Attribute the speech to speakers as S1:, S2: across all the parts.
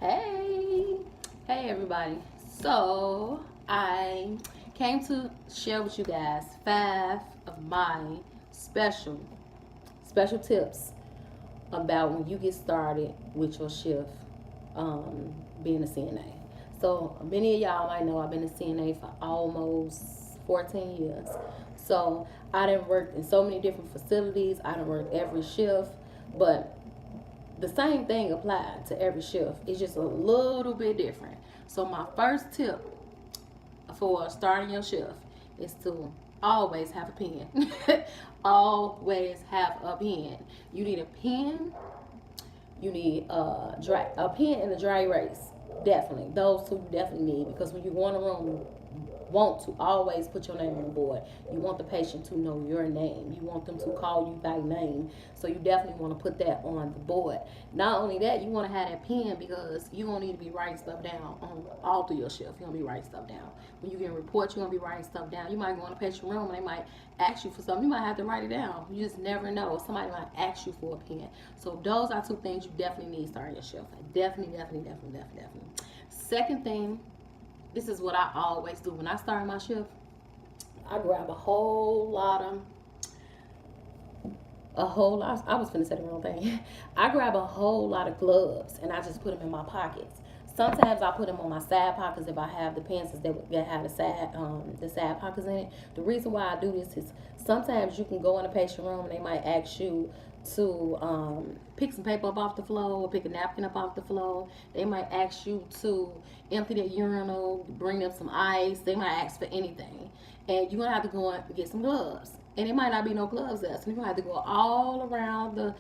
S1: Hey, hey everybody. So I came to share with you guys 5 of my special special tips about when you get started with your shift, being a CNA. So many of y'all might know I've been a CNA for almost 14 years. So I done worked in so many different facilities. I done worked every shift, but the same thing applied to every shift. It's just a little bit different. So my first tip for starting your shift is to always have a pen. Always have a pen. You need a pen. You need a pen and a dry erase. Definitely, those two you definitely need, because when you go in a room, you want to always put your name on the board. You want the patient to know your name. You want them to call you by name. So you definitely want to put that on the board. Not only that, you want to have that pen because you don't need to be writing stuff down on all through your shift. You want to be writing stuff down. When you get reports, you want to be writing stuff down. You might go in a patient room and they might ask you for something. You might have to write it down. You just never know. Somebody might ask you for a pen. So those are two things you definitely need starting your shift. Definitely. Second thing, this is what I always do when I start my shift. I grab I was finna say the wrong thing. I grab a whole lot of gloves and I just put them in my pockets. Sometimes I put them on my side pockets if I have the pants that have the side pockets in it. The reason why I do this is sometimes you can go in a patient room and they might ask you to pick some paper up off the floor or pick a napkin up off the floor. They might ask you to empty the urinal, bring them some ice. They might ask for anything. And you're going to have to go and get some gloves. And it might not be no gloves there. So you're going to have to go all around the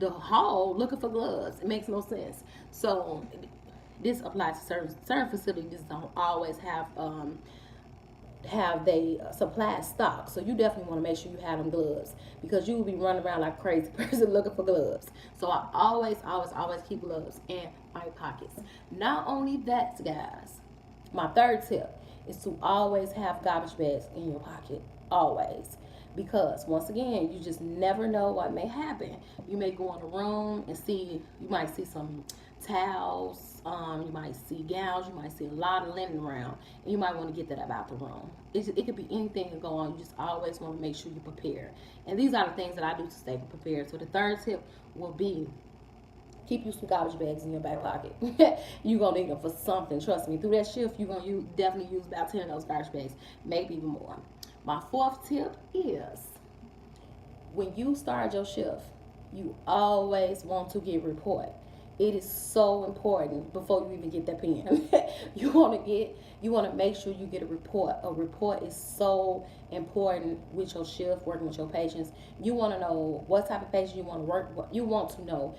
S1: hall looking for gloves. It makes no sense. So this applies to certain facilities don't always have they supply stock. So you definitely want to make sure you have them gloves, because you will be running around like a crazy person looking for gloves. So I always keep gloves in my pockets. Not only that, guys, my third tip is to always have garbage bags in your pocket. Always. Because once again, you just never know what may happen. You may go in a room and you might see some towels, you might see gowns, you might see a lot of linen around, and you might want to get that out the room. It could be anything to go on. You just always want to make sure you're prepared. And these are the things that I do to stay prepared. So the third tip will be keep you some garbage bags in your back pocket. You're going to need them for something. Trust me. Through that shift, you're going to definitely use about 10 of those garbage bags, maybe even more. My fourth tip is when you start your shift, you always want to get report. It is so important before you even get that pen. you want to make sure you get a report. A report is so important with your shift, working with your patients. You want to know what type of patient you want to work with. You want to know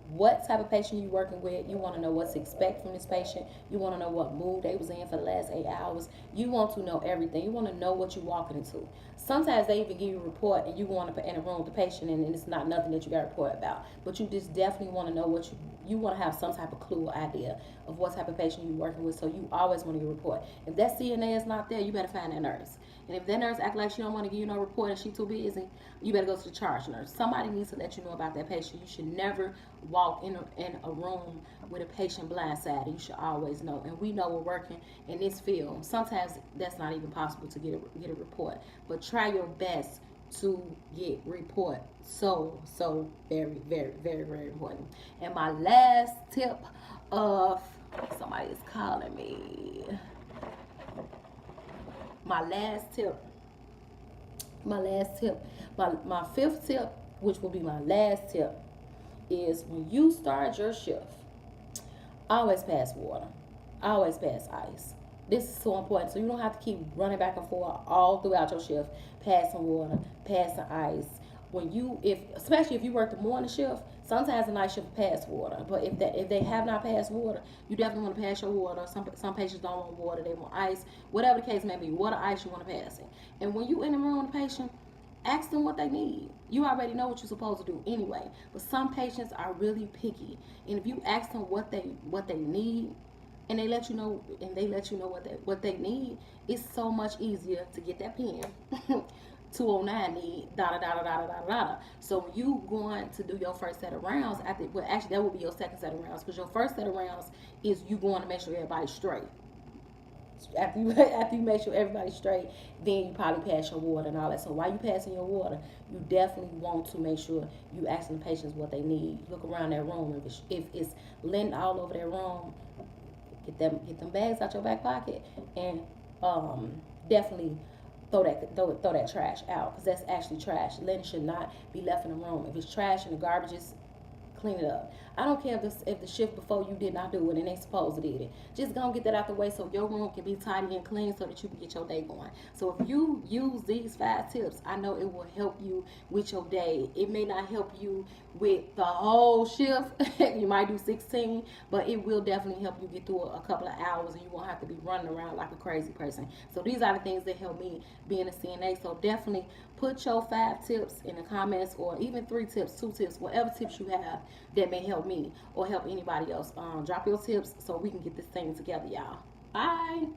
S1: what type of patient you're working with. You want to know what to expect from this patient. You want to know what mood they was in for the last 8 hours. You want to know everything. You want to know what you're walking into. Sometimes they even give you a report and you want to put in a room with the patient and it's not nothing that you got to report about. But you just definitely want to know what you want to have some type of clue or idea of what type of patient you're working with. So you always want to get a report. If that CNA is not there, you better find that nurse. And if that nurse act like she don't want to give you no report and she too busy, you better go to the charge nurse. Somebody needs to let you know about that patient. You should never walk in a room with a patient blindsided. You should always know. And we know we're working in this field. Sometimes that's not even possible to get a report. But try your best to get report. So very important. And my last tip of somebody is calling me. My fifth tip, which will be my last tip, is when you start your shift, always pass water, always pass ice. This is so important, so you don't have to keep running back and forth all throughout your shift, passing water, passing ice. Especially if you work the morning shift, sometimes the night shift pass water. But if they have not passed water, you definitely want to pass your water. Some patients don't want water, they want ice. Whatever the case may be, water, ice, you want to pass it. And when you in the room with the patient, ask them what they need. You already know what you're supposed to do anyway. But some patients are really picky, and if you ask them what they need, and they let you know what they need, it's so much easier to get that pen 209 need da da da da da da da da. So when you going to do your first set of rounds, after, well, actually that will be your second set of rounds, because your first set of rounds is you going to make sure everybody's straight. After you after you make sure everybody's straight, then you probably pass your water and all that. So while you passing your water, you definitely want to make sure you asking the patients what they need. Look around that room. If it's lint all over that room, get them bags out your back pocket, and definitely throw that trash out, because that's actually trash. Lint should not be left in the room. If it's trash and the garbage is, clean it up. I don't care if the shift before you did not do it and they supposed to did it. Just gonna get that out the way so your room can be tidy and clean so that you can get your day going. So if you use these 5 tips, I know it will help you with your day. It may not help you with the whole shift. You might do 16, but it will definitely help you get through a couple of hours, and you won't have to be running around like a crazy person. So these are the things that help me being a CNA. So definitely put your 5 tips in the comments, or even 3 tips, 2 tips, whatever tips you have that may help me or help anybody else. Drop your tips so we can get this thing together, y'all. Bye.